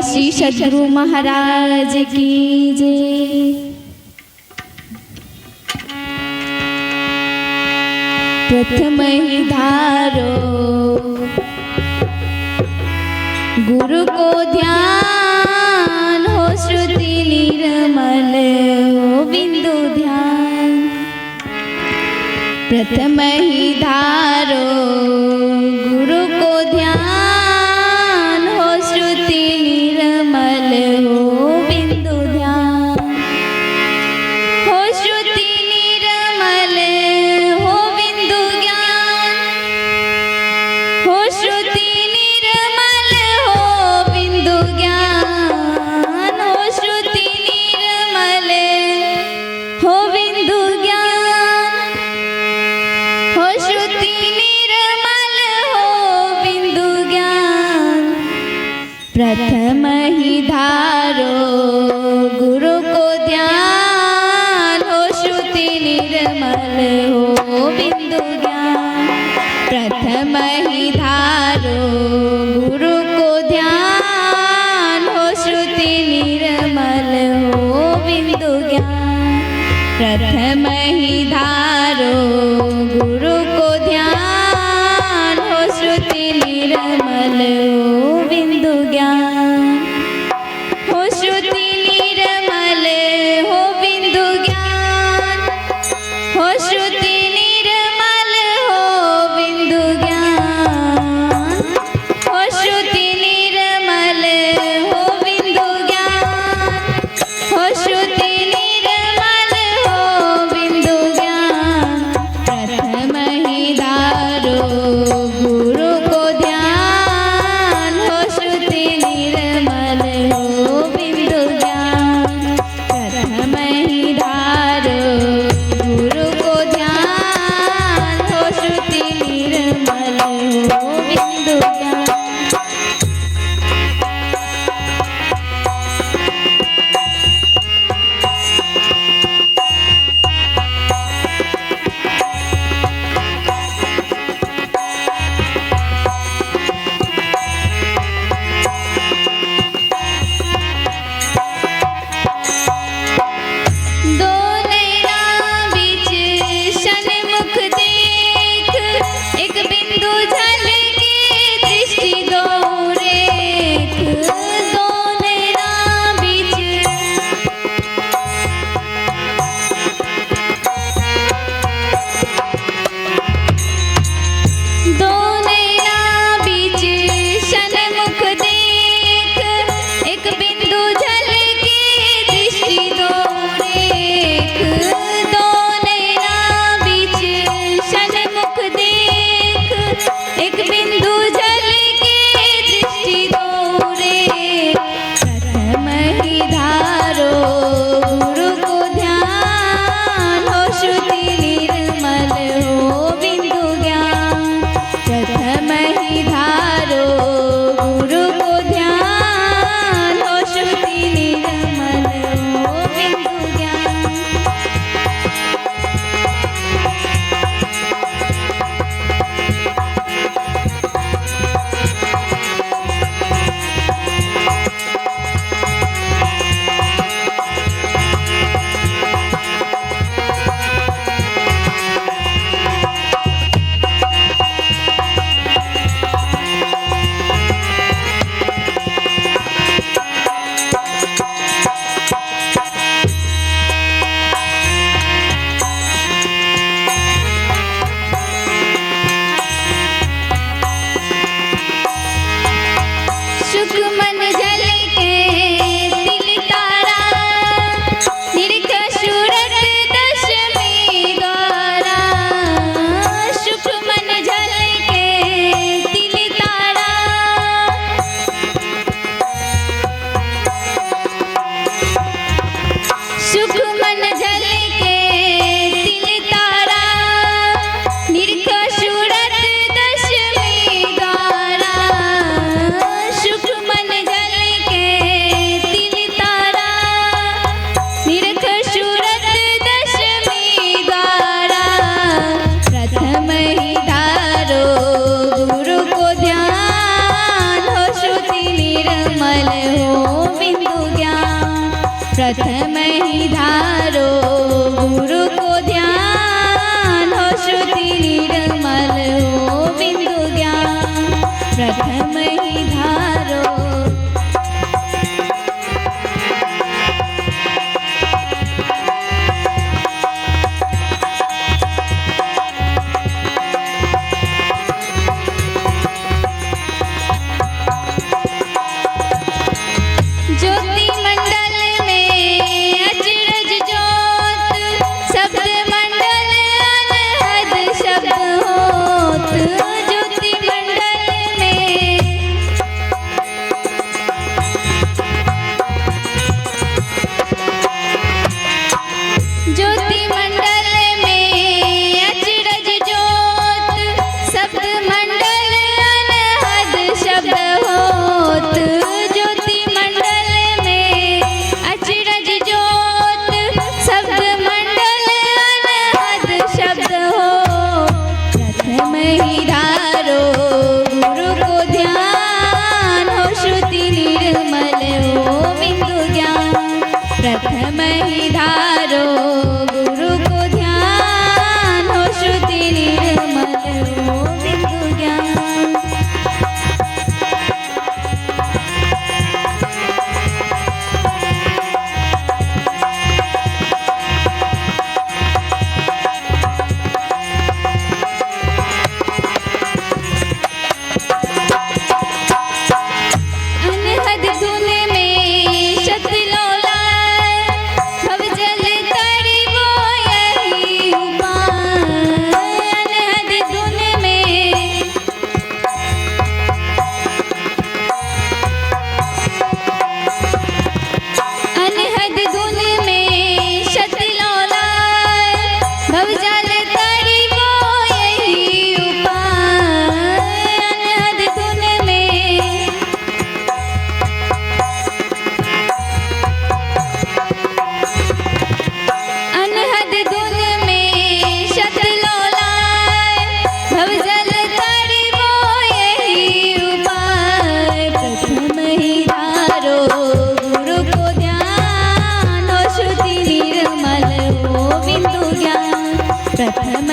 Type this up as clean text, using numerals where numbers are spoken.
श्री सद्गुरु महाराज की जय। प्रथम ही धारो गुरु को ध्यान हो, श्रुति निर्मल हो बिंदु ध्यान। प्रथम ही धारो गुरु को ध्यान हो, श्रुति निर्मल हो बिंदु ध्यान। हो श्रुति निर्मल हो बिंदु ज्ञान। हो श्रुति निर्मल हो बिंदु ज्ञान। हो श्रुति निर्मल हो बिंदु ज्ञान। हो श्रुति निर्मल हो बिंदु ज्ञान। प्रथम ही धारो गुरु को ध्यान हो, श्रुति निर्मल हो बिंदु ज्ञान। प्रथम ही धारो गुरु को ध्यान हो, श्रुति निर्मल हो बिंदु ज्ञान। प्रथम ही धारो गुरु को ध्यान हो, श्रुति निर्मल हो बिंदु ज्ञान। हो श्रुति निर्मल हो बिंदु ज्ञान। हो श्रुति निर्मल हो बिंदु ज्ञान। हो श्रुति निर्मल हो बिंदु ज्ञान। हो श्रुति निर्मल हो बिंदु ज्ञान। प्रथम ही धारो गुरु को ध्यान हो, श्रुति निर्मल हो बिंदु ज्ञान। प्रथम ही धारो गुरु को ध्यान हो, श्रुति निर्मल हो बिंदु ज्ञान। दो नैना बीच सन्मुख देख, एक बिंदु झलके दृष्टि दो रेख। दो नैना बीच दो नैना बीच सन्मुख देख, एक बिंदु झलके दृष्टि दो रेख। दो नैना बीच सन्मुख देख, एक बिंदु झलके दृष्टि दो रेख। प्रथम ही धारो गुरु को ध्यान हो, श्रुति निर्मल हो बिंदु ज्ञान। प्रथम ही धारो गुरु को ध्यान हो, श्रुति निर्मल हो बिंदु ज्ञान। सुख मन झलके तिल तारा, निरख सूरत दशमी द्वारा। सुख मन झलके तिल तारा, सुख मन झलके तिल तारा, निरख सूरत दशमी द्वारा। सुख मन झलके तिल तारा, निरख सूरत दशमी द्वारा। प्रथम ही धारो गुरु को ध्यान हो, श्रुति निर्मल हो प्रथम ही धारो गुरु को ध्यान हो श्रुति निर्मल हो बिंदु ज्ञान प्रथम ही धारो। प्रथम ही धारो गुरु को ध्यान हो श्रुति निर्मल हो बिंदु ज्ञान। अनहद धुन में शतलोला भवजल तड़िवो यही उपाय। अनहद धुन में अनहद धुन में शतलोला भवजल तड़िवो यही उपाय। अनहद धुन में अनहद धुन में शतलोला भवजल तड़िवो यही उपाय। प्रथम ही धारो गुरु को ध्यान हो श्रुति निर्मल हो बिंदु ज्ञान प्रथम